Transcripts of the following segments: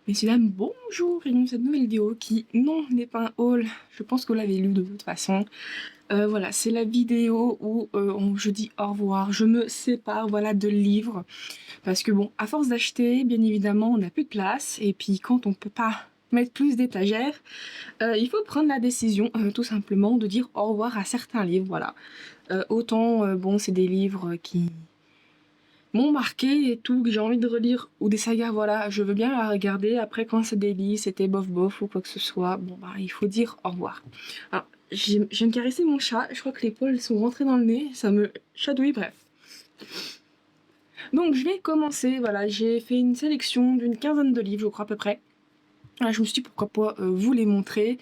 Messieurs, dames, bonjour et dans cette nouvelle vidéo qui, non, n'est pas un haul, je pense que vous l'avez lu de toute façon. Voilà, c'est la vidéo où je dis au revoir, je me sépare, voilà, de livres. Parce que bon, à force d'acheter, bien évidemment, on n'a plus de place. Et puis quand on peut pas mettre plus d'étagères, il faut prendre la décision, tout simplement, de dire au revoir à certains livres, voilà. Autant, bon, c'est des livres qui m'ont marqué et tout, que j'ai envie de relire, ou des sagas, voilà, je veux bien la regarder. Après, quand c'est des livres, c'était bof bof ou quoi que ce soit, bon bah, il faut dire au revoir. Alors, je viens de caresser mon chat, je crois que les poils sont rentrés dans le nez, ça me chatouille, bref. Donc, je vais commencer, voilà, j'ai fait une sélection d'une quinzaine de livres, je crois, à peu près. Ah, je me suis dit pourquoi pas vous les montrer.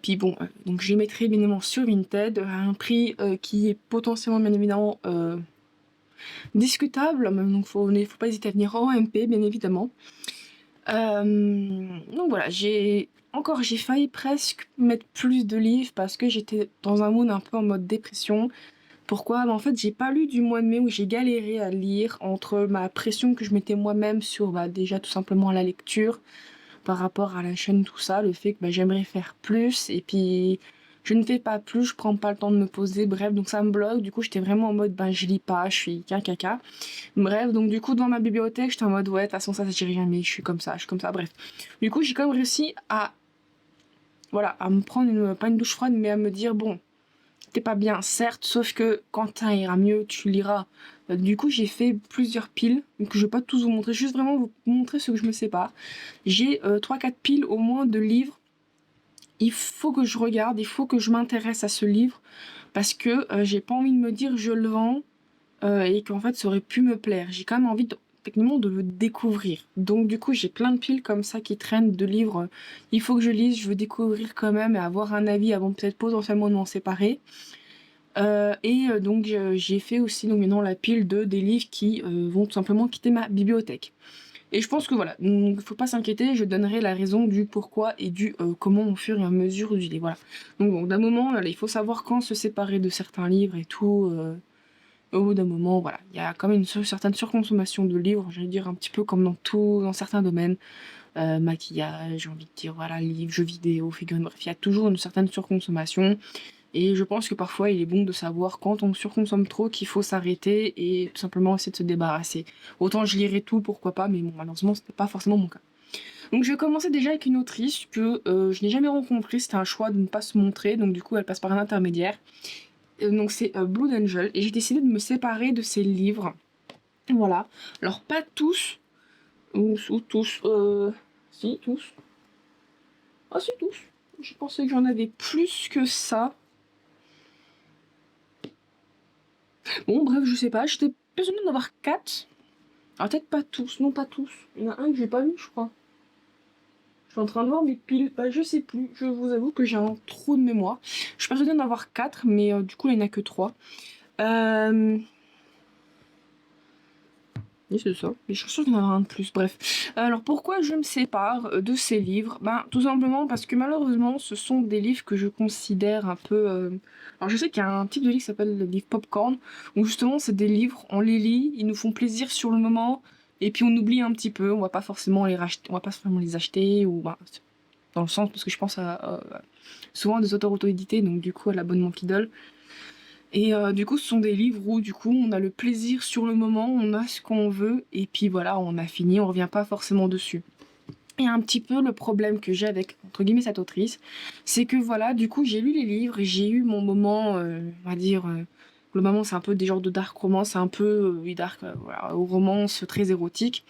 Puis bon, donc je les mettrai bien évidemment sur Vinted à un prix qui est potentiellement bien évidemment discutable, donc faut pas hésiter à venir en MP bien évidemment. Donc voilà, j'ai failli presque mettre plus de livres parce que j'étais dans un mood un peu en mode dépression. Pourquoi? En fait, j'ai pas lu du mois de mai où j'ai galéré à lire entre ma pression que je mettais moi-même sur déjà tout simplement la lecture par rapport à la chaîne, tout ça, le fait que j'aimerais faire plus et puis je ne fais pas plus, je prends pas le temps de me poser, bref, donc ça me bloque. Du coup, j'étais vraiment en mode je lis pas, je suis qu'un caca. Bref, donc du coup, devant ma bibliothèque, j'étais en mode ouais, de toute façon, ça t'irait jamais, je suis comme ça, bref. Du coup, j'ai quand même réussi à, voilà, à me prendre pas une douche froide, mais à me dire bon, t'es pas bien, certes, sauf que quand ça ira mieux, tu liras. Du coup, j'ai fait plusieurs piles, donc je vais pas tous vous montrer, juste vraiment vous montrer ce que je me sépare. J'ai 3-4 piles au moins de livres. Il faut que je regarde, il faut que je m'intéresse à ce livre, parce que j'ai pas envie de me dire je le vends, et qu'en fait ça aurait pu me plaire. J'ai quand même envie techniquement de le découvrir. Donc du coup j'ai plein de piles comme ça qui traînent de livres. Il faut que je lise, je veux découvrir quand même et avoir un avis avant peut-être potentiellement de m'en séparer. Donc j'ai fait aussi donc maintenant la pile de des livres qui vont tout simplement quitter ma bibliothèque. Et je pense que voilà, donc faut pas s'inquiéter, je donnerai la raison du pourquoi et du comment au fur et à mesure du livre. Voilà. Donc bon, d'un moment, il faut savoir quand se séparer de certains livres et tout. Au bout d'un moment, voilà, il y a quand même une certaine surconsommation de livres, j'allais dire un petit peu comme dans tout, dans certains domaines, maquillage, j'ai envie de dire, voilà, livres, jeux vidéo, figurines, bref, il y a toujours une certaine surconsommation. Et je pense que parfois il est bon de savoir quand on surconsomme trop qu'il faut s'arrêter et tout simplement essayer de se débarrasser. Autant je lirai tout, pourquoi pas, mais bon, malheureusement c'était pas forcément mon cas. Donc je vais commencer déjà avec une autrice que je n'ai jamais rencontrée, c'était un choix de ne pas se montrer, donc du coup elle passe par un intermédiaire. Donc c'est Blood Angel, et j'ai décidé de me séparer de ses livres. Voilà. Alors pas tous, ou tous, si, tous. Ah si, tous. Je pensais que j'en avais plus que ça. Bon, bref, je sais pas, j'étais persuadée d'en avoir 4. Alors peut-être pas tous, non pas tous. Il y en a un que j'ai pas lu, je crois. Je suis en train de voir mes piles, je sais plus, je vous avoue que j'ai un trou de mémoire. Je suis persuadée d'en avoir 4, mais du coup, il n'y en a que 3. Oui, c'est ça. Mais je suis sûre qu'il y en aura un de plus. Bref. Alors pourquoi je me sépare de ces livres? Tout simplement parce que malheureusement, ce sont des livres que je considère un peu. Alors je sais qu'il y a un type de livre qui s'appelle le livre popcorn, où justement c'est des livres, on les lit, ils nous font plaisir sur le moment, et puis on oublie un petit peu. On va pas forcément les racheter, on va pas forcément les acheter ou dans le sens parce que je pense à souvent à des auteurs auto-édités, donc du coup à l'abonnement Kindle. Et du coup, ce sont des livres où du coup, on a le plaisir sur le moment, on a ce qu'on veut, et puis voilà, on a fini, on revient pas forcément dessus. Et un petit peu le problème que j'ai avec, entre guillemets, cette autrice, c'est que voilà, du coup, j'ai lu les livres et j'ai eu mon moment, on va dire, le moment, c'est un peu des genres de dark romance, c'est un peu, oui, dark, voilà, romance très érotique.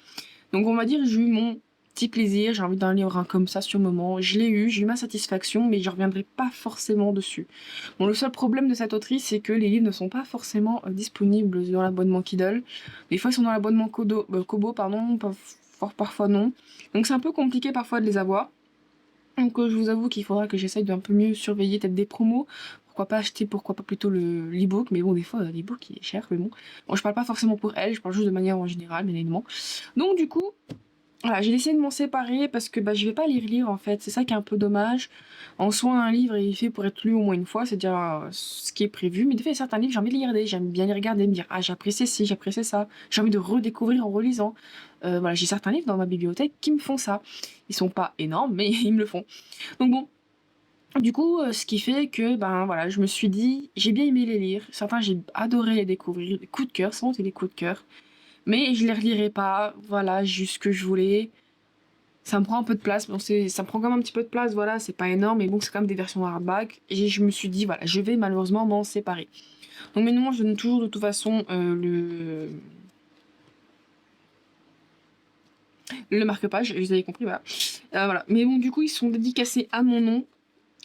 Donc on va dire, j'ai eu mon petit plaisir, j'ai envie d'un livre comme ça sur le moment, je l'ai eu, j'ai eu ma satisfaction, mais je reviendrai pas forcément dessus. Bon, le seul problème de cette autrice, c'est que les livres ne sont pas forcément disponibles dans l'abonnement Kindle. Des fois, ils sont dans l'abonnement Kobo, pardon, parfois non. Donc c'est un peu compliqué parfois de les avoir. Donc je vous avoue qu'il faudra que j'essaye d'un peu mieux surveiller peut-être des promos. Pourquoi pas acheter, pourquoi pas plutôt l'e-book, mais bon, des fois, l'e-book il est cher, mais bon. Bon, je parle pas forcément pour elle, je parle juste de manière en général, bien évidemment. Donc du coup, Voilà, j'ai décidé de m'en séparer parce que bah, je vais pas les relire en fait, c'est ça qui est un peu dommage. En soi, un livre est fait pour être lu au moins une fois, c'est déjà ce qui est prévu. Mais des fois, il y a certains livres, j'ai envie de les regarder, j'aime bien les regarder, me dire ah, j'apprécie ci, j'apprécie ça. J'ai envie de redécouvrir en relisant. Voilà, j'ai certains livres dans ma bibliothèque qui me font ça. Ils sont pas énormes, mais ils me le font. Donc bon, du coup, ce qui fait que ben voilà, je me suis dit, j'ai bien aimé les lire. Certains, j'ai adoré les découvrir, des coups de cœur, sans c'est des coups de cœur. Mais je les relirai pas, voilà, juste ce que je voulais. Ça me prend un peu de place, bon, ça me prend quand même un petit peu de place, voilà, c'est pas énorme, mais bon, c'est quand même des versions hardback. Et je me suis dit, voilà, je vais malheureusement m'en séparer. Donc maintenant, je donne toujours de toute façon le marque-page, vous avez compris, voilà. Voilà. Mais bon, du coup, ils sont dédicacés à mon nom,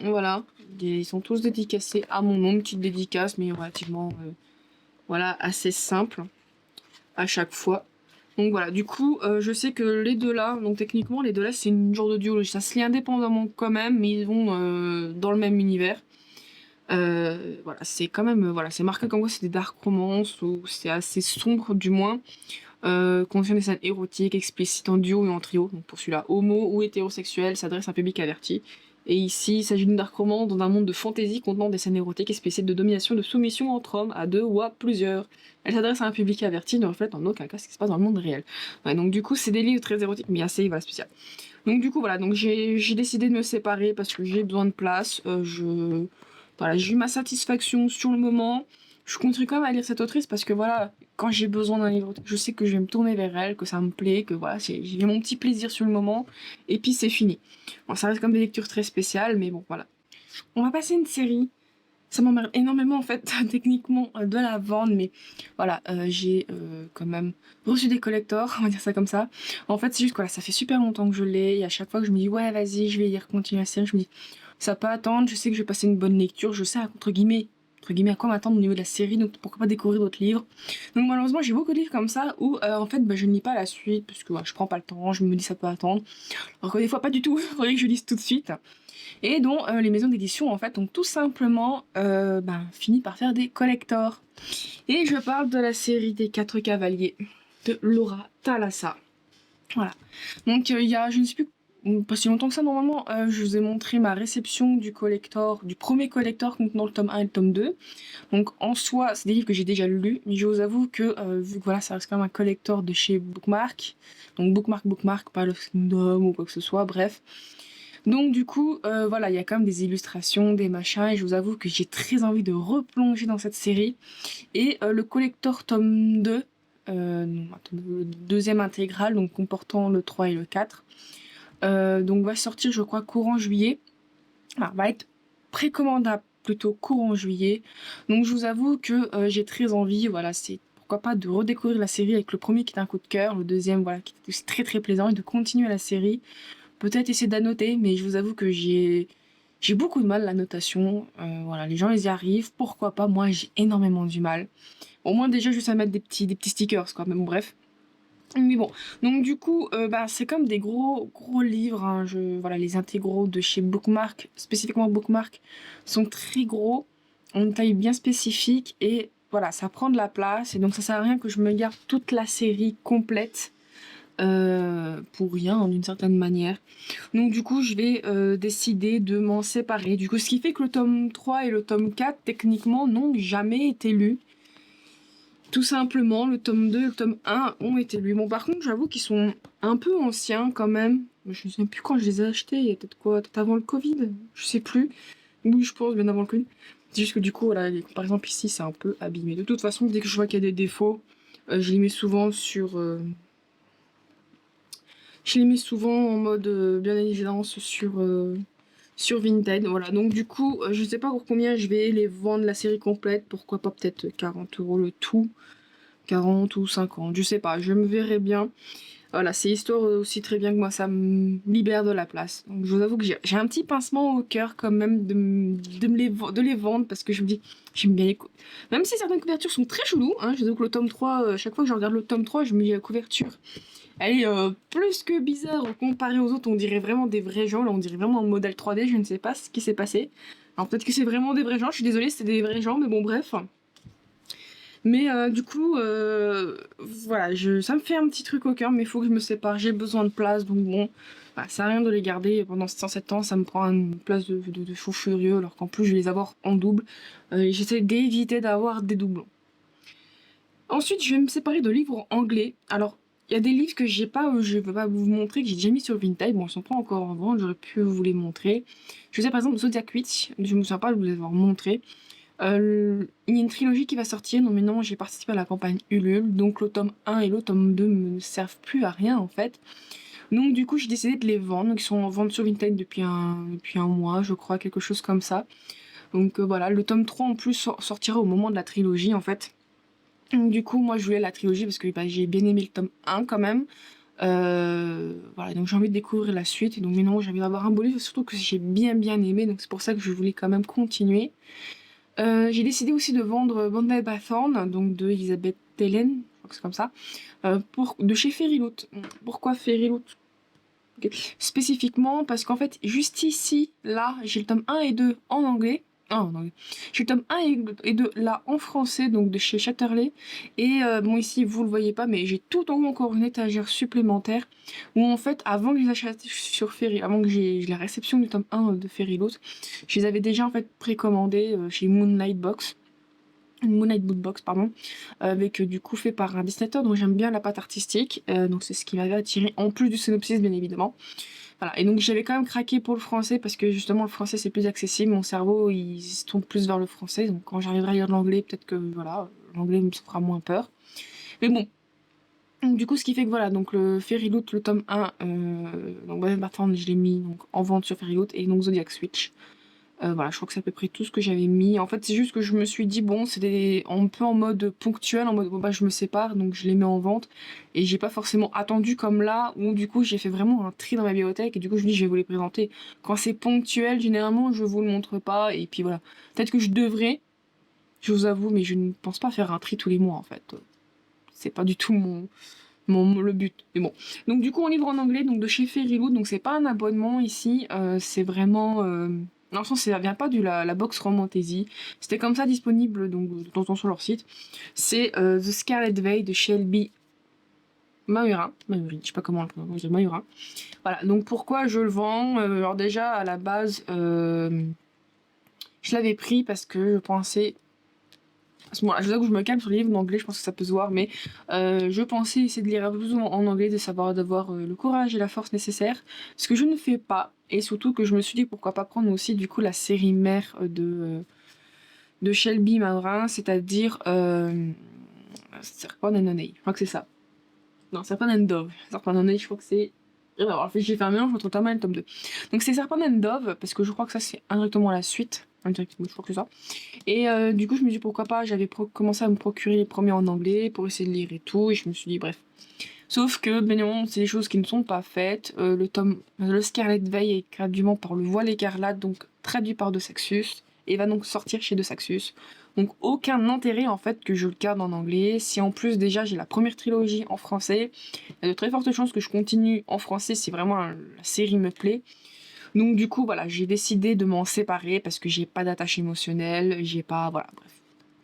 voilà. Ils sont tous dédicacés à mon nom, une petite dédicace, mais relativement, voilà, assez simple à chaque fois. Donc voilà, du coup, je sais que les deux là, donc techniquement, les deux là, c'est une genre de duologie. Ça se lit indépendamment quand même, mais ils vont dans le même univers. Voilà, c'est quand même, voilà, c'est marqué comme quoi c'est des dark romance, ou c'est assez sombre du moins. Contient des scènes érotiques, explicites en duo et en trio. Donc pour celui-là, homo ou hétérosexuel, s'adresse à un public averti. Et ici, il s'agit d'une dark romance dans un monde de fantasy contenant des scènes érotiques explicites de domination, de soumission entre hommes à deux ou à plusieurs. Elle s'adresse à un public averti, ne reflète en aucun cas ce qui se passe dans le monde réel. Ouais, donc du coup, c'est des livres très érotiques, mais assez voilà, spécial. Donc du coup, voilà, donc j'ai décidé de me séparer parce que j'ai besoin de place. Voilà, j'ai eu ma satisfaction sur le moment. Je continuerai quand même à lire cette autrice parce que voilà, quand j'ai besoin d'un livre, je sais que je vais me tourner vers elle, que ça me plaît, que voilà, j'ai mon petit plaisir sur le moment, et puis c'est fini. Bon, ça reste comme des lectures très spéciales, mais bon, voilà. On va passer à une série. Ça m'emmerde énormément en fait, techniquement, de la vendre, mais voilà, j'ai quand même reçu des collectors, on va dire ça comme ça. En fait, c'est juste que voilà, ça fait super longtemps que je l'ai, et à chaque fois que je me dis ouais, vas-y, je vais lire, continuer la série, je me dis ça peut attendre, je sais que je vais passer une bonne lecture, je sais entre guillemets à quoi m'attendre au niveau de la série, donc pourquoi pas découvrir d'autres livres. Donc malheureusement j'ai beaucoup de livres comme ça où en fait bah, je ne lis pas la suite parce que ouais, je prends pas le temps, je me dis ça peut attendre. Alors que des fois pas du tout, il faudrait que je lise tout de suite. Et dont les maisons d'édition en fait ont tout simplement fini par faire des collectors. Et je parle de la série des 4 cavaliers de Laura Thalassa. Voilà. Donc il y a, je ne sais plus, pas si longtemps que ça normalement, je vous ai montré ma réception du collector, du premier collector contenant le tome 1 et le tome 2. Donc en soi, c'est des livres que j'ai déjà lus, mais je vous avoue que vu que voilà, ça reste quand même un collector de chez Bookmark, donc Bookmark, pas le Kingdom ou quoi que ce soit, bref. Donc du coup, voilà, il y a quand même des illustrations, des machins, et je vous avoue que j'ai très envie de replonger dans cette série. Et le collector tome 2, non, attends, le deuxième intégral, donc comportant le 3 et le 4, donc va sortir, je crois, courant juillet. Alors, va être précommandable plutôt courant juillet. Donc je vous avoue que j'ai très envie, voilà, c'est pourquoi pas de redécouvrir la série avec le premier qui est un coup de cœur, le deuxième, voilà, qui est aussi très très plaisant, et de continuer la série. Peut-être essayer d'annoter, mais je vous avoue que j'ai beaucoup de mal à la notation. Voilà, les gens ils y arrivent, pourquoi pas, moi j'ai énormément du mal. Au moins déjà juste à mettre des petits stickers quoi, mais bon bref. Mais bon, donc du coup, c'est comme des gros gros livres, hein. Voilà, les intégraux de chez Bookmark, spécifiquement Bookmark, sont très gros, ont une taille bien spécifique et voilà, ça prend de la place et donc ça sert à rien que je me garde toute la série complète pour rien d'une certaine manière. Donc du coup, je vais décider de m'en séparer. Du coup, ce qui fait que le tome 3 et le tome 4, techniquement, n'ont jamais été lus. Tout simplement, le tome 2 et le tome 1 ont été lus. Bon, par contre, j'avoue qu'ils sont un peu anciens quand même. Je ne sais plus quand je les ai achetés. Il y a peut-être quoi? Peut-être avant le Covid? Je sais plus. Oui, je pense, bien avant le Covid. C'est juste que du coup, voilà, par exemple ici, c'est un peu abîmé. De toute façon, dès que je vois qu'il y a des défauts, je les mets souvent sur... Je les mets souvent en mode bien évidence sur Vinted. Voilà, donc du coup, je sais pas pour combien je vais les vendre la série complète. Pourquoi pas peut-être 40 € le tout. 40 ou 50, je sais pas, je me verrai bien. Voilà, c'est histoire aussi très bien que moi, ça me libère de la place. Donc je vous avoue que j'ai un petit pincement au cœur quand même de les vendre parce que je me dis, j'aime bien même si certaines couvertures sont très cheloues, hein, je vous avoue que le tome 3, chaque fois que je regarde le tome 3, je me dis la couverture. Elle est plus que bizarre comparée aux autres, on dirait vraiment des vrais gens, là on dirait vraiment un modèle 3D, je ne sais pas ce qui s'est passé. Alors peut-être que c'est vraiment des vrais gens, je suis désolée, c'est des vrais gens, mais bon bref. Mais du coup, voilà, ça me fait un petit truc au cœur, mais il faut que je me sépare. J'ai besoin de place, donc bon, bah, ça sert à rien de les garder pendant 107 ans. Ça me prend une place de fou furieux, alors qu'en plus, je vais les avoir en double. Et j'essaie d'éviter d'avoir des doublons. Ensuite, je vais me séparer de livres anglais. Alors, il y a des livres que j'ai pas, je peux pas vous montrer, que j'ai déjà mis sur Vinted. Bon, ils sont pas encore en vente, j'aurais pu vous les montrer. Je sais par exemple Zodiac Witch, je me souviens pas de vous les avoir montrés. Il y a une trilogie qui va sortir, non mais non, j'ai participé à la campagne Ulule, donc le tome 1 et le tome 2 me servent plus à rien en fait. Donc du coup j'ai décidé de les vendre, donc ils sont en vente sur Vinted depuis un mois, je crois, quelque chose comme ça. Donc voilà, le tome 3 en plus sortira au moment de la trilogie en fait. Donc, du coup moi je voulais la trilogie parce que bah, j'ai bien aimé le tome 1 quand même. Voilà, donc j'ai envie de découvrir la suite, et donc maintenant j'ai envie d'avoir un beau livre, surtout que j'ai bien aimé, donc c'est pour ça que je voulais quand même continuer. J'ai décidé aussi de vendre Bonded by Thorn, donc de Elisabeth Tellen, je crois que c'est comme ça, de chez Fairyloot. Pourquoi Fairyloot? Spécifiquement parce qu'en fait, juste ici, là, j'ai le tome 1 et 2 en anglais. Ah, en anglais. J'ai le tome 1 et 2 là en français, donc de chez Chatterley. Et bon, ici, vous le voyez pas, mais j'ai tout en haut encore une étagère supplémentaire où en fait, avant que je les achète sur Ferry, avant que j'ai la réception du tome 1 de Fairyloot, je les avais déjà en fait précommandés chez Moonlight Box. Moonlight Bootbox, pardon, avec du coup fait par un dessinateur dont j'aime bien la patte artistique, donc c'est ce qui m'avait attiré en plus du synopsis bien évidemment. Voilà, et donc j'avais quand même craqué pour le français parce que justement le français c'est plus accessible, mon cerveau il se tourne plus vers le français, donc quand j'arriverai à lire l'anglais peut-être que voilà, l'anglais me fera moins peur. Mais bon, donc, du coup ce qui fait que voilà, donc le Fairyloot, le tome 1, donc Bonnet Barton je l'ai mis donc, en vente sur Fairyloot, et donc Zodiac Switch. Voilà, je crois que c'est à peu près tout ce que j'avais mis. En fait, c'est juste que je me suis dit, bon, c'était un peu en mode ponctuel, en mode, bon, bah, je me sépare, donc je les mets en vente. Et j'ai pas forcément attendu comme là, où du coup, j'ai fait vraiment un tri dans ma bibliothèque, et du coup, je me dis, je vais vous les présenter. Quand c'est ponctuel, généralement, je vous le montre pas, et puis voilà. Peut-être que je devrais, je vous avoue, mais je ne pense pas faire un tri tous les mois, en fait. C'est pas du tout le but. Mais bon. Donc, du coup, on livre en anglais, donc de chez Fairyloot, donc c'est pas un abonnement ici, c'est vraiment. Dans le sens, ça vient pas de la box Romantasy. C'était comme ça disponible donc de temps en temps sur leur site. C'est The Scarlet Veil de Shelby Mahura. Mahuri, je sais pas comment on le prononce, Mahura. Voilà, donc pourquoi je le vends? Alors déjà, à la base, je l'avais pris parce que je pensais. À ce moment-là, je vous avoue que je me calme sur les livres d'anglais, je pense que ça peut se voir, mais je pensais essayer de lire un peu plus en anglais, d'avoir le courage et la force nécessaires, ce que je ne fais pas, et surtout que je me suis dit pourquoi pas prendre aussi du coup la série mère de Shelby Marin, c'est-à-dire Serpent and Honey, je crois que c'est ça. Non, Serpent and Dove. Serpent and Honey, je crois que c'est. Alors, en fait, j'ai fait un mélange entre tome 1 et le tome 2. Donc c'est Serpent and Dove, parce que je crois que ça c'est indirectement la suite. Indirectement, je crois que c'est ça. Et du coup, je me dis pourquoi pas, j'avais commencé à me procurer les premiers en anglais pour essayer de lire et tout, et je me suis dit bref. Sauf que, bien évidemment, c'est des choses qui ne sont pas faites. Le Scarlet Veil est traduit par le Voile écarlate, donc traduit par De Saxus, et va donc sortir chez De Saxus. Donc aucun intérêt en fait que je le garde en anglais. Si en plus déjà j'ai la première trilogie en français, il y a de très fortes chances que je continue en français si vraiment la série me plaît. Donc du coup voilà, j'ai décidé de m'en séparer parce que j'ai pas d'attache émotionnelle, j'ai pas, voilà, bref.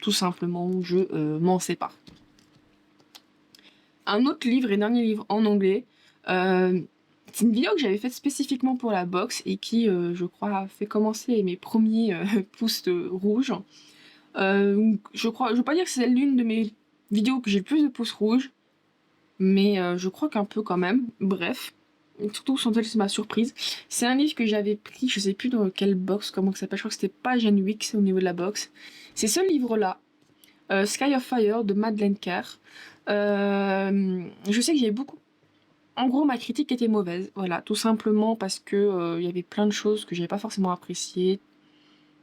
Tout simplement, je m'en sépare. Un autre livre et dernier livre en anglais, c'est une vidéo que j'avais faite spécifiquement pour la box et qui, je crois, a fait commencer mes premiers pouces rouges. Je veux pas dire que c'est l'une de mes vidéos que j'ai le plus de pouces rouges, mais je crois qu'un peu quand même. Bref, surtout sans elle, c'est ma surprise. C'est un livre que j'avais pris, je sais plus dans quelle box, comment ça s'appelle, je crois que c'était pas Gen Wix au niveau de la box. C'est ce livre-là, Sky of Fire de Madeleine Kerr. Je sais que j'avais beaucoup. En gros, ma critique était mauvaise, voilà, tout simplement parce que il y avait plein de choses que j'avais pas forcément appréciées,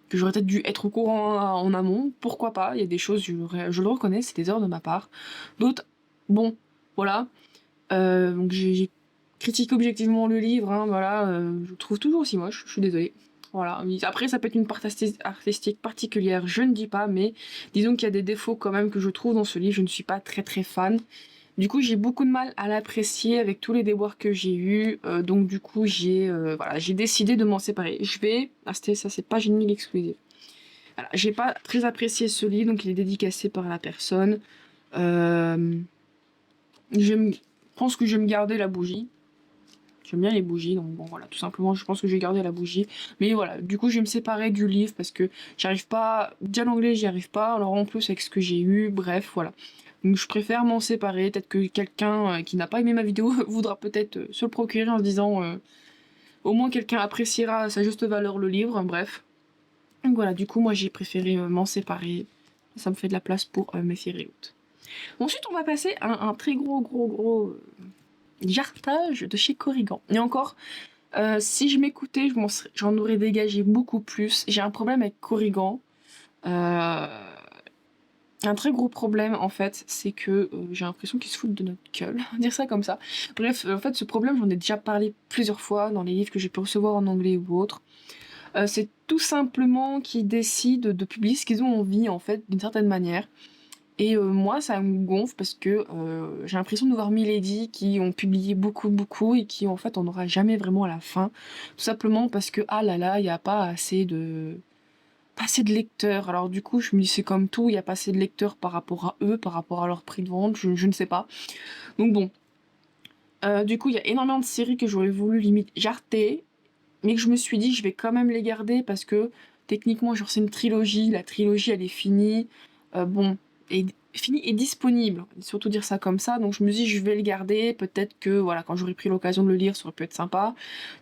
que j'aurais peut-être dû être au courant en amont, pourquoi pas, il y a des choses, je le reconnais, c'est des erreurs de ma part. D'autres, bon, voilà. Donc j'ai critiqué objectivement le livre, hein, voilà, je le trouve toujours aussi moche, je suis désolée. Voilà. Après, ça peut être une part artistique particulière, je ne dis pas, mais disons qu'il y a des défauts quand même que je trouve dans ce livre, je ne suis pas très fan. Du coup, j'ai beaucoup de mal à l'apprécier avec tous les déboires que j'ai eus, donc du coup, j'ai décidé de m'en séparer. Ça c'est pas génial exclusive. Voilà, j'ai pas très apprécié ce livre, donc il est dédicacé par la personne. Euh, je pense que je vais me garder la bougie. J'aime bien les bougies, donc bon voilà, tout simplement je pense que je vais garder la bougie. Mais voilà, du coup je vais me séparer du livre parce que j'arrive pas, déjà l'anglais j'y arrive pas, alors en plus avec ce que j'ai eu, bref voilà. Donc je préfère m'en séparer, peut-être que quelqu'un qui n'a pas aimé ma vidéo voudra peut-être se le procurer en se disant au moins quelqu'un appréciera à sa juste valeur le livre, bref. Donc voilà, du coup moi j'ai préféré m'en séparer, ça me fait de la place pour mes séries hautes. Ensuite on va passer à un très gros jartage de chez Corrigan. Et encore, si je m'écoutais, j'en aurais dégagé beaucoup plus. J'ai un problème avec Corrigan. Euh, un très gros problème, en fait, c'est que j'ai l'impression qu'ils se foutent de notre gueule. Dire ça comme ça. Bref, en fait, ce problème, j'en ai déjà parlé plusieurs fois dans les livres que j'ai pu recevoir en anglais ou autre. C'est tout simplement qu'ils décident de publier ce qu'ils ont envie, en fait, d'une certaine manière. Et moi, ça me gonfle parce que j'ai l'impression de voir Milady qui ont publié beaucoup et qui en fait on n'aura jamais vraiment à la fin. Tout simplement parce que ah là là, il n'y a pas assez de lecteurs. Alors du coup, je me dis c'est comme tout, il n'y a pas assez de lecteurs par rapport à eux, par rapport à leur prix de vente, je ne sais pas. Donc bon, du coup, il y a énormément de séries que j'aurais voulu limite jarter, mais que je me suis dit je vais quand même les garder parce que techniquement, genre c'est une trilogie, la trilogie elle est finie. Bon, est fini et disponible, surtout dire ça comme ça, donc je me dis je vais le garder, peut-être que voilà, quand j'aurai pris l'occasion de le lire, ça aurait pu être sympa.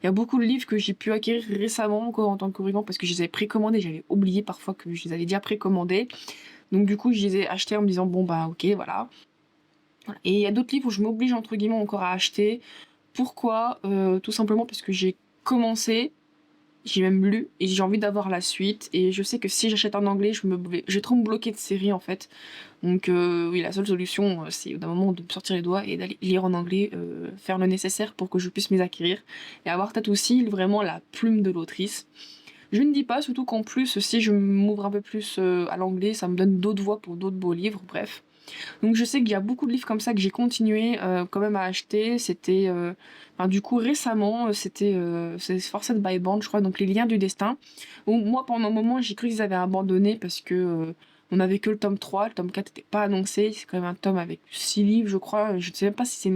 Il y a beaucoup de livres que j'ai pu acquérir récemment encore en tant que corrigant parce que je les avais précommandés, j'avais oublié parfois que je les avais déjà précommandés, donc du coup je les ai achetés en me disant bon bah ok voilà. Voilà. Et il y a d'autres livres où je m'oblige entre guillemets encore à acheter. Pourquoi? Tout simplement parce que j'ai commencé, j'ai même lu et j'ai envie d'avoir la suite. Et je sais que si j'achète en anglais, je vais trop me bloquer de séries en fait. Donc oui, la seule solution, c'est d'un moment de me sortir les doigts et d'aller lire en anglais, faire le nécessaire pour que je puisse m'y acquérir. Et avoir peut-être aussi vraiment la plume de l'autrice. Je ne dis pas, surtout qu'en plus, si je m'ouvre un peu plus à l'anglais, ça me donne d'autres voix pour d'autres beaux livres, bref. Donc je sais qu'il y a beaucoup de livres comme ça que j'ai continué quand même à acheter. C'était, enfin, du coup récemment, c'est Forced by Band, je crois, donc Les Liens du Destin. Où moi pendant un moment j'ai cru qu'ils avaient abandonné parce que on avait que le tome 3, le tome 4 n'était pas annoncé. C'est quand même un tome avec 6 livres, je crois. Je ne sais même pas si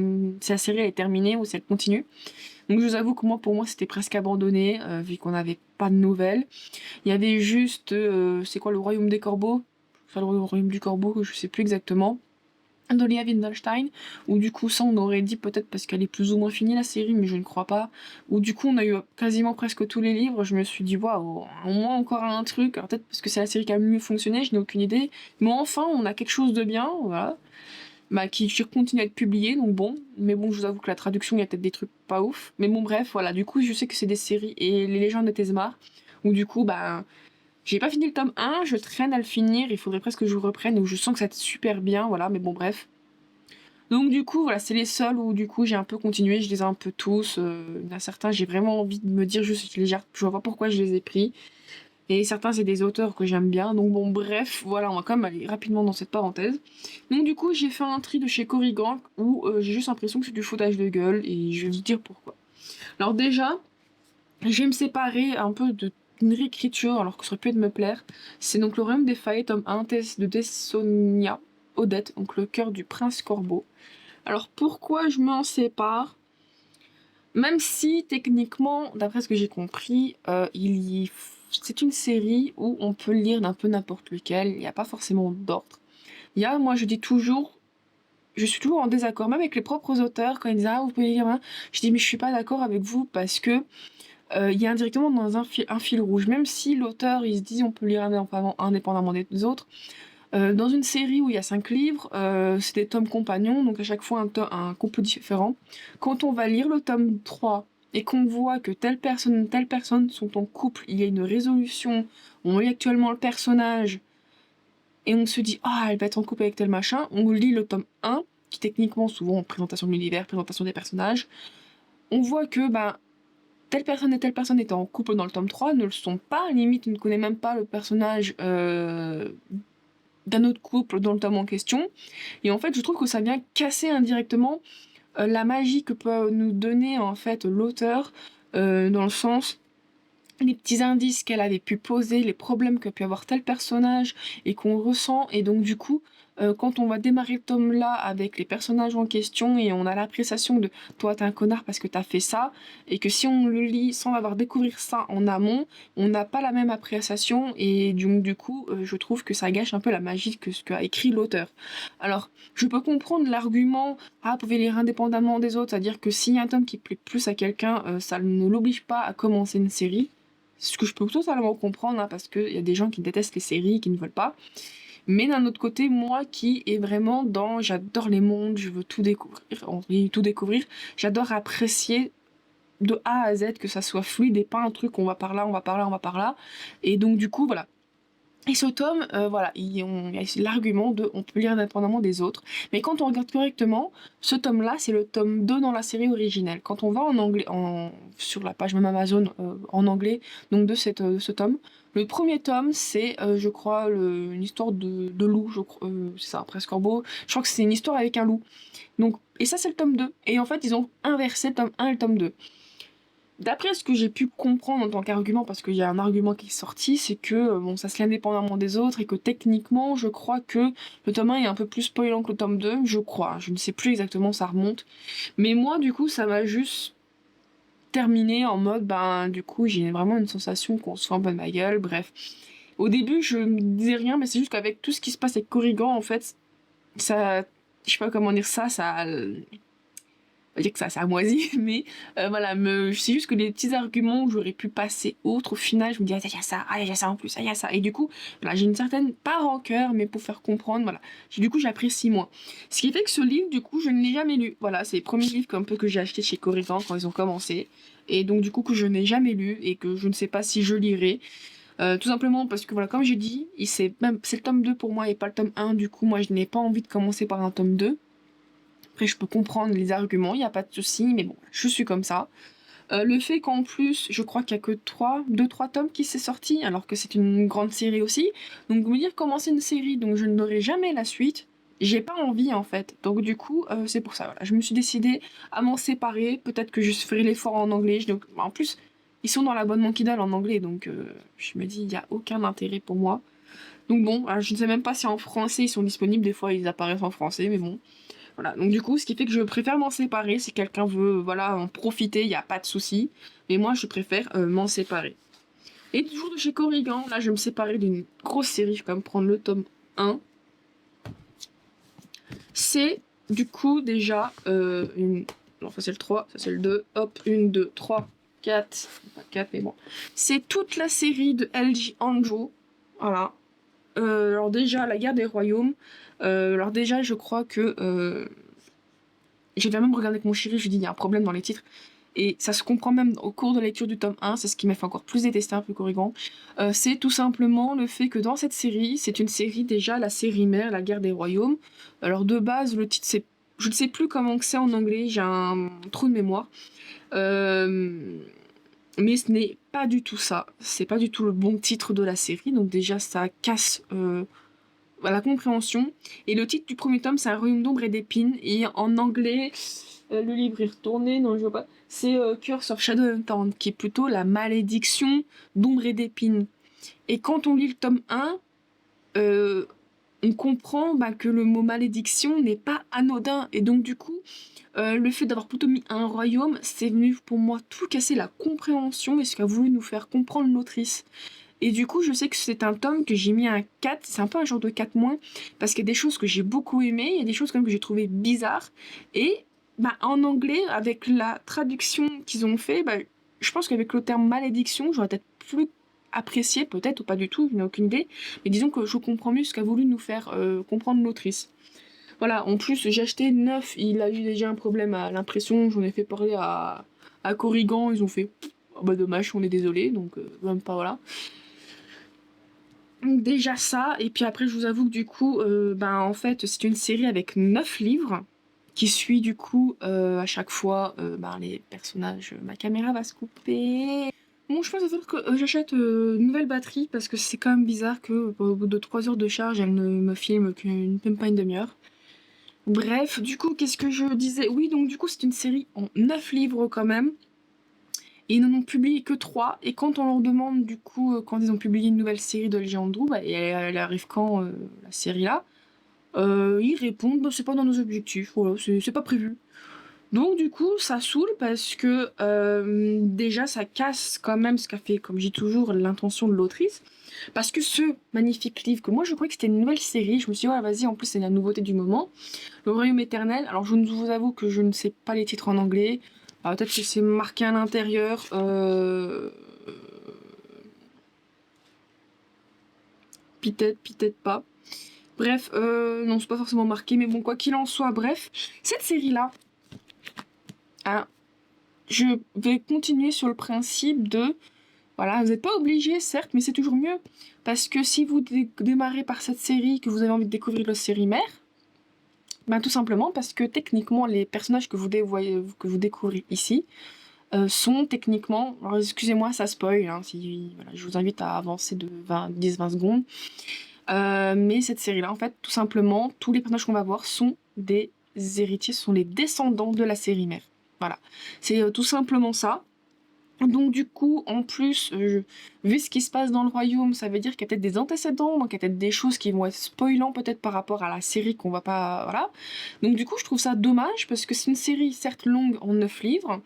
la série elle est terminée ou si elle continue. Donc je vous avoue que moi pour moi c'était presque abandonné vu qu'on n'avait pas de nouvelles. Il y avait juste, c'est quoi, le Royaume des Corbeaux? Enfin, le Royaume du Corbeau, je sais plus exactement. D'Olia Windelstein, où du coup ça on aurait dit peut-être parce qu'elle est plus ou moins finie la série, mais je ne crois pas. Où du coup on a eu quasiment presque tous les livres, je me suis dit waouh, au moins encore un truc, alors peut-être parce que c'est la série qui a le mieux fonctionné, je n'ai aucune idée. Mais enfin on a quelque chose de bien, voilà. Bah, qui continue à être publié, donc bon. Mais bon, je vous avoue que la traduction, il y a peut-être des trucs pas ouf. Mais bon, bref, voilà. Du coup, je sais que c'est des séries et les légendes de Tezmar, où du coup, bah, j'ai pas fini le tome 1, je traîne à le finir, il faudrait presque que je reprenne, donc je sens que ça va être super bien, voilà, mais bon, bref. Donc du coup, voilà, c'est les seuls où du coup j'ai un peu continué, je les ai un peu tous. Il y en a certains, j'ai vraiment envie de me dire juste, je vois pas pourquoi je les ai pris. Et certains, c'est des auteurs que j'aime bien. Donc bon, bref, voilà, on va quand même aller rapidement dans cette parenthèse. Donc du coup, j'ai fait un tri de chez Corrigan où j'ai juste l'impression que c'est du foutage de gueule et je vais vous dire pourquoi. Alors déjà, je vais me séparer un peu d'une réécriture, alors que ça aurait pu être me plaire. C'est donc Le Royaume des Failles, tome 1, thèse de Dessonia Odette, donc le cœur du prince Corbeau. Alors pourquoi je m'en sépare? Même si techniquement, d'après ce que j'ai compris, c'est une série où on peut lire d'un peu n'importe lequel, il n'y a pas forcément d'ordre. Moi je dis toujours, je suis toujours en désaccord, même avec les propres auteurs, quand ils disent ah vous pouvez lire, hein. Je dis mais je suis pas d'accord avec vous parce que il y a indirectement dans un fil rouge, même si l'auteur il se dit on peut lire indépendamment des autres. Dans une série où il y a 5 livres, c'est des tomes compagnons, donc à chaque fois un couple différent. Quand on va lire le tome 3 et qu'on voit que telle personne sont en couple, il y a une résolution, on lit actuellement le personnage, et on se dit ah elle va être en couple avec tel machin, on lit le tome 1, qui techniquement souvent présentation de l'univers, présentation des personnages, on voit que ben telle personne et telle personne étant en couple dans le tome 3 ne le sont pas, limite on ne connaît même pas le personnage d'un autre couple dans le tome en question. Et en fait, je trouve que ça vient casser indirectement la magie que peut nous donner en fait l'auteur, dans le sens les petits indices qu'elle avait pu poser, les problèmes qu'a pu avoir tel personnage et qu'on ressent. Et donc du coup, quand on va démarrer le tome là avec les personnages en question et on a l'appréciation de toi t'es un connard parce que t'as fait ça, et que si on le lit sans avoir découvert ça en amont, on n'a pas la même appréciation et donc du coup, je trouve que ça gâche un peu la magie que ce qu'a écrit l'auteur. Alors, je peux comprendre l'argument, ah, vous pouvez lire indépendamment des autres, c'est-à-dire que s'il y a un tome qui plaît plus à quelqu'un, ça ne l'oblige pas à commencer une série. Ce que je peux totalement comprendre, hein, parce qu'il y a des gens qui détestent les séries, qui ne veulent pas. Mais d'un autre côté, moi qui est vraiment dans j'adore les mondes, je veux tout découvrir, tout découvrir, j'adore apprécier de A à Z que ça soit fluide et pas un truc on va par là, on va par là, on va par là. Et donc du coup, voilà. Et ce tome, voilà, il y a l'argument de on peut lire indépendamment des autres. Mais quand on regarde correctement, ce tome-là, c'est le tome 2 dans la série originelle. Quand on va en anglais, sur la page même Amazon en anglais, donc de ce tome, le premier tome, c'est, je crois, une histoire de loup, c'est ça, presque corbeau. Je crois que c'est une histoire avec un loup. Donc, et ça, c'est le tome 2. Et en fait, ils ont inversé le tome 1 et le tome 2. D'après ce que j'ai pu comprendre en tant qu'argument, parce qu'il y a un argument qui est sorti, c'est que bon, ça se lit indépendamment des autres et que techniquement, je crois que le tome 1 est un peu plus spoilant que le tome 2, je crois. Je ne sais plus exactement, ça remonte. Mais moi, du coup, ça m'a juste terminé en mode, ben, du coup, j'ai vraiment une sensation qu'on se fout un peu de ma gueule, bref. Au début, je me disais rien, mais c'est juste qu'avec tout ce qui se passe avec Corrigan, en fait, ça. Je sais pas comment dire ça, ça on va dire que ça moisi, mais voilà, c'est juste que les petits arguments où j'aurais pu passer autre, au final, je me dis, ah, il y a ça, ah, il y a ça en plus, ah, il y a ça. Et du coup, voilà, j'ai une certaine, pas rancœur, mais pour faire comprendre, voilà. Du coup, j'apprécie moins. Ce qui fait que ce livre, du coup, je ne l'ai jamais lu. Voilà, c'est les premiers livres un peu que j'ai acheté chez Corrigan quand ils ont commencé. Et donc, du coup, que je n'ai jamais lu et que je ne sais pas si je lirai. Tout simplement parce que, voilà, comme j'ai dit, c'est le tome 2 pour moi et pas le tome 1. Du coup, moi, je n'ai pas envie de commencer par un tome 2. Après, je peux comprendre les arguments, il n'y a pas de souci, mais bon, je suis comme ça. Le fait qu'en plus, je crois qu'il n'y a que 2-3 tomes qui s'est sorti, alors que c'est une grande série aussi. Donc, me dire commencer une série dont je n'aurai jamais la suite, j'ai pas envie en fait. Donc, du coup, c'est pour ça. Voilà. Je me suis décidée à m'en séparer. Peut-être que je ferai l'effort en anglais. Donc, en plus, ils sont dans l'abonnement Kindle en anglais, donc je me dis, il n'y a aucun intérêt pour moi. Donc, bon, je ne sais même pas si en français ils sont disponibles. Des fois, ils apparaissent en français, mais bon. Voilà, donc du coup, ce qui fait que je préfère m'en séparer. Si quelqu'un veut voilà, en profiter, il n'y a pas de souci. Mais moi, je préfère m'en séparer. Et toujours de chez Corrigan, là, je vais me séparer d'une grosse série. Je vais quand même prendre le tome 1. C'est du coup déjà une. Non, ça c'est le 3, ça c'est le 2. Hop, 1, 2, 3, 4. Pas 4, mais bon. C'est toute la série de LG Anjo. Voilà. Alors déjà, la guerre des royaumes. Alors déjà, je crois que j'ai même regardé avec mon chéri, je lui ai dit il y a un problème dans les titres. Et ça se comprend même au cours de la lecture du tome 1, c'est ce qui m'a fait encore plus détester un peu Corrigan. C'est tout simplement le fait que dans cette série, c'est une série déjà, la série mère, la guerre des royaumes. Alors de base, le titre c'est. Je ne sais plus comment que c'est en anglais, j'ai un trou de mémoire. Euh, Mais ce n'est pas du tout ça. C'est pas du tout le bon titre de la série, donc déjà ça casse la compréhension. Et le titre du premier tome, c'est Un royaume d'ombre et d'épines. Et en anglais, le livre est retourné, non, je vois pas. C'est Curse of Shadow and Thorn, qui est plutôt la malédiction d'ombre et d'épines. Et quand on lit le tome 1, on comprend que le mot malédiction n'est pas anodin. Et donc, du coup, le fait d'avoir plutôt mis un royaume, c'est venu pour moi tout casser la compréhension et ce qu'a voulu nous faire comprendre l'autrice. Et du coup, je sais que c'est un tome que j'ai mis un 4, c'est un peu un genre de 4 moins, parce qu'il y a des choses que j'ai beaucoup aimées, il y a des choses quand même que j'ai trouvé bizarres. Et en anglais, avec la traduction qu'ils ont fait, je pense qu'avec le terme malédiction, j'aurais peut-être plus apprécié, peut-être, ou pas du tout, je n'ai aucune idée. Mais disons que je comprends mieux ce qu'a voulu nous faire comprendre l'autrice. Voilà, en plus, j'ai acheté neuf, il a eu déjà un problème à l'impression, j'en ai fait parler à Corrigan, ils ont fait oh, dommage, on est désolé, donc même pas voilà. Donc déjà ça, et puis après je vous avoue que du coup, en fait c'est une série avec 9 livres qui suit du coup à chaque fois les personnages. Ma caméra va se couper. Bon, je pense qu'il va falloir que j'achète une nouvelle batterie parce que c'est quand même bizarre que au bout de 3 heures de charge, elle ne me filme même pas une demi-heure. Bref, du coup, qu'est-ce que je disais? Oui, donc du coup, c'est une série en 9 livres quand même. Et ils n'en ont publié que 3. Et quand on leur demande, du coup, quand ils ont publié une nouvelle série d'Alejandro, bah, et elle arrive quand, la série là, ils répondent, bah, c'est pas dans nos objectifs, voilà, c'est pas prévu. Donc du coup, ça saoule parce que déjà, ça casse quand même ce qu'a fait, comme je dis toujours, l'intention de l'autrice. Parce que ce magnifique livre, que moi je croyais que c'était une nouvelle série, je me suis dit, ouais, vas-y, en plus c'est la nouveauté du moment. Le Royaume éternel, alors je vous avoue que je ne sais pas les titres en anglais. Peut-être que c'est marqué à l'intérieur. Peut-être pas. Bref, non, c'est pas forcément marqué, mais bon, quoi qu'il en soit, bref, cette série-là, hein, je vais continuer sur le principe de, voilà, vous n'êtes pas obligé, certes, mais c'est toujours mieux. Parce que si vous démarrez par cette série, que vous avez envie de découvrir la série mère, ben tout simplement parce que techniquement, les personnages que vous découvrez ici sont techniquement, alors excusez-moi, ça spoil, hein, voilà, je vous invite à avancer de 10-20 secondes. Mais cette série-là, en fait, tout simplement, tous les personnages qu'on va voir sont des héritiers, sont les descendants de la série mère. Voilà, c'est tout simplement ça. Donc du coup, en plus, vu ce qui se passe dans le royaume, ça veut dire qu'il y a peut-être des antécédents, donc il y a peut-être des choses qui vont être spoilantes peut-être par rapport à la série qu'on va pas... Voilà. Donc du coup, je trouve ça dommage, parce que c'est une série certes longue en 9 livres,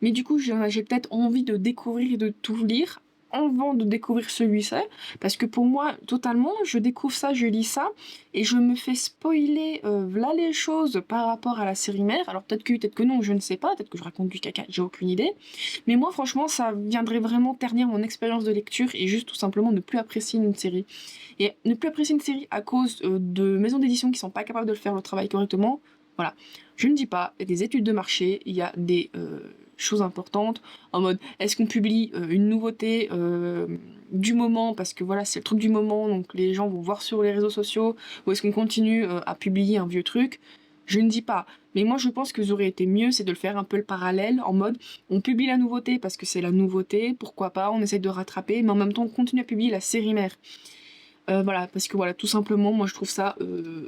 mais du coup, j'ai peut-être envie de découvrir et de tout lire avant de découvrir celui-ci, parce que pour moi, totalement, je découvre ça, je lis ça, et je me fais spoiler là les choses par rapport à la série mère. Alors peut-être que non, je ne sais pas, peut-être que je raconte du caca, j'ai aucune idée. Mais moi, franchement, ça viendrait vraiment ternir mon expérience de lecture et juste tout simplement ne plus apprécier une série. Et ne plus apprécier une série à cause de maisons d'édition qui sont pas capables de le faire le travail correctement, voilà. Je ne dis pas, il y a des études de marché, il y a des choses importantes, en mode, est-ce qu'on publie une nouveauté du moment, parce que voilà, c'est le truc du moment, donc les gens vont voir sur les réseaux sociaux, ou est-ce qu'on continue à publier un vieux truc? Je ne dis pas. Mais moi, je pense que ça aurait été mieux, c'est de le faire un peu le parallèle, en mode, on publie la nouveauté parce que c'est la nouveauté, pourquoi pas, on essaie de rattraper, mais en même temps, on continue à publier la série mère. Voilà, parce que voilà, tout simplement, moi je trouve ça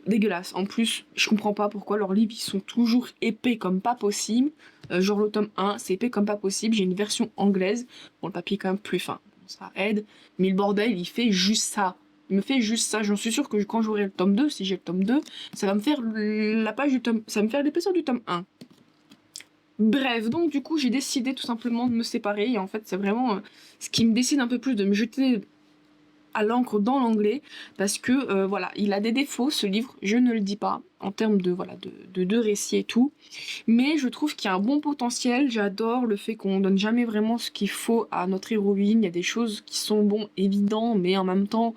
dégueulasse. En plus, je comprends pas pourquoi leurs livres ils sont toujours épais comme pas possible. Genre le tome 1, c'est épais comme pas possible. J'ai une version anglaise. Bon, le papier est quand même plus fin, ça aide. Mais le bordel, il fait juste ça. Il me fait juste ça. J'en suis sûre que quand j'aurai le tome 2, si j'ai le tome 2, ça va me faire la page du tome. Ça va me faire l'épaisseur du tome 1. Bref, donc du coup, j'ai décidé tout simplement de me séparer. Et en fait, c'est vraiment ce qui me décide un peu plus de me jeter à l'encre dans l'anglais parce que voilà, il a des défauts ce livre, je ne le dis pas en termes de voilà de récit et tout, mais je trouve qu'il y a un bon potentiel. J'adore le fait qu'on donne jamais vraiment ce qu'il faut à notre héroïne. Il y a des choses qui sont bon évidents mais en même temps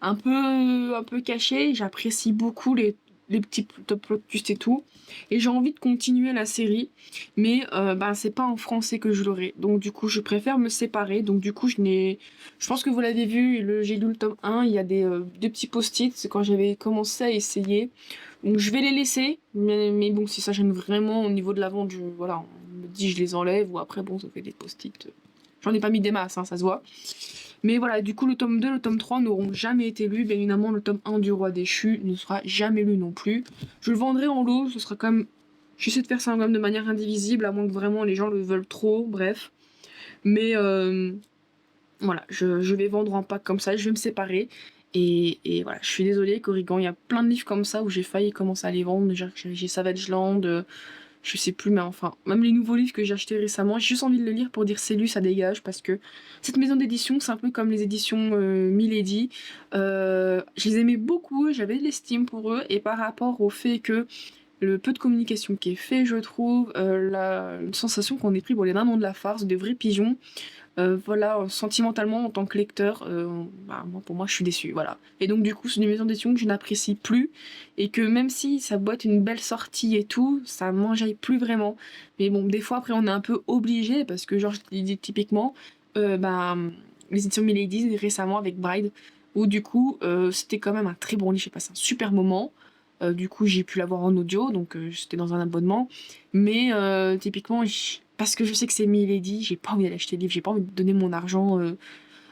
un peu cachées. J'apprécie beaucoup les petits plot twists et tout, et j'ai envie de continuer la série, mais ben c'est pas en français que je l'aurai, donc du coup je préfère me séparer. Donc du coup je pense que vous l'avez vu, j'ai lu le tome 1, il y a des petits post-it, c'est quand j'avais commencé à essayer, donc je vais les laisser, mais bon, si ça gêne vraiment au niveau de la vente, voilà, on me dit je les enlève, ou après bon, ça fait des post-it, j'en ai pas mis des masses, hein, ça se voit. Mais voilà, du coup, le tome 2, le tome 3 n'auront jamais été lus. Bien évidemment, le tome 1 du Roi déchu ne sera jamais lu non plus. Je le vendrai en lot, ce sera quand même... J'essaie de faire ça quand même de manière indivisible, à moins que vraiment les gens le veulent trop, bref. Mais voilà, je vais vendre en pack comme ça, je vais me séparer. Et voilà, je suis désolée, Corrigan, il y a plein de livres comme ça où j'ai failli commencer à les vendre. Déjà, j'ai Savage Land, je sais plus, mais enfin, même les nouveaux livres que j'ai achetés récemment, j'ai juste envie de le lire pour dire c'est lu, ça dégage, parce que cette maison d'édition, c'est un peu comme les éditions Milady. Je les aimais beaucoup, j'avais de l'estime pour eux, et par rapport au fait que le peu de communication qui est fait, je trouve, la sensation qu'on est pris pour les dindons de la farce, des vrais pigeons, voilà, sentimentalement en tant que lecteur, bah, pour moi je suis déçue, voilà. Et donc du coup c'est une maison d'édition que je n'apprécie plus, et que même si ça doit être une belle sortie et tout, ça m'enjaille plus vraiment. Mais bon, des fois après on est un peu obligé, parce que genre je te dis typiquement, bah, les éditions Milady récemment avec Bride, où du coup c'était quand même un très bon livre, j'ai passé un super moment. Du coup j'ai pu l'avoir en audio, donc j'étais dans un abonnement, mais typiquement parce que je sais que c'est Milady, j'ai pas envie d'aller acheter le livre, j'ai pas envie de donner mon argent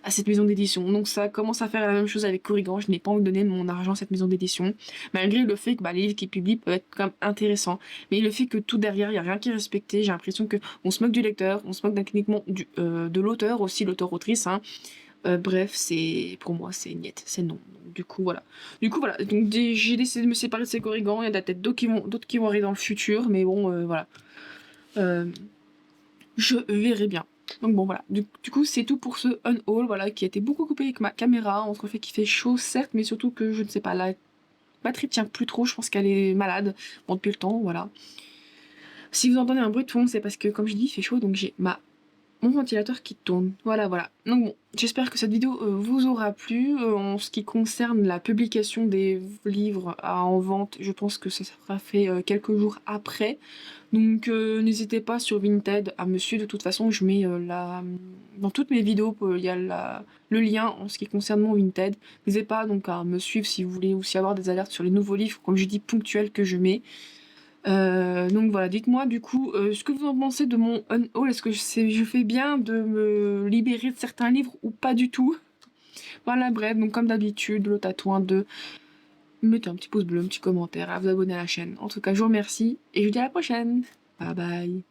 à cette maison d'édition. Donc ça commence à faire la même chose avec Corrigan. Je n'ai pas envie de donner mon argent à cette maison d'édition, malgré le fait que les livres qu'ils publient peuvent être quand même intéressants. Mais le fait que tout derrière, il n'y a rien qui est respecté, j'ai l'impression que on se moque du lecteur, on se moque techniquement de l'auteur aussi, l'auteur-autrice. Hein. Bref, c'est pour moi c'est niet, c'est non. Donc, du coup voilà. Donc j'ai décidé de me séparer de ces Corrigans. Il y en a peut-être d'autres qui vont arriver dans le futur, mais bon voilà. Euh, je verrai bien. Donc bon voilà. Du coup c'est tout pour ce unhaul voilà qui a été beaucoup coupé avec ma caméra entre le fait qu'il fait chaud certes, mais surtout que je ne sais pas la batterie tient plus trop. Je pense qu'elle est malade. Bon depuis le temps voilà. Si vous entendez un bruit de fond, c'est parce que comme je dis il fait chaud donc j'ai ma mon ventilateur qui tourne. Voilà, voilà. Donc bon, j'espère que cette vidéo vous aura plu. En ce qui concerne la publication des livres en vente, je pense que ça sera fait quelques jours après. Donc n'hésitez pas sur Vinted à me suivre. De toute façon, je mets dans toutes mes vidéos, il y a le lien en ce qui concerne mon Vinted. N'hésitez pas donc à me suivre si vous voulez aussi avoir des alertes sur les nouveaux livres, comme je dis, ponctuels que je mets. Donc voilà, dites-moi du coup ce que vous en pensez de mon unhaul. Est-ce que je fais bien de me libérer de certains livres ou pas du tout? Voilà, bref, donc comme d'habitude, le tatouin de mettez un petit pouce bleu, un petit commentaire, à vous abonner à la chaîne. En tout cas, je vous remercie et je vous dis à la prochaine. Bye bye.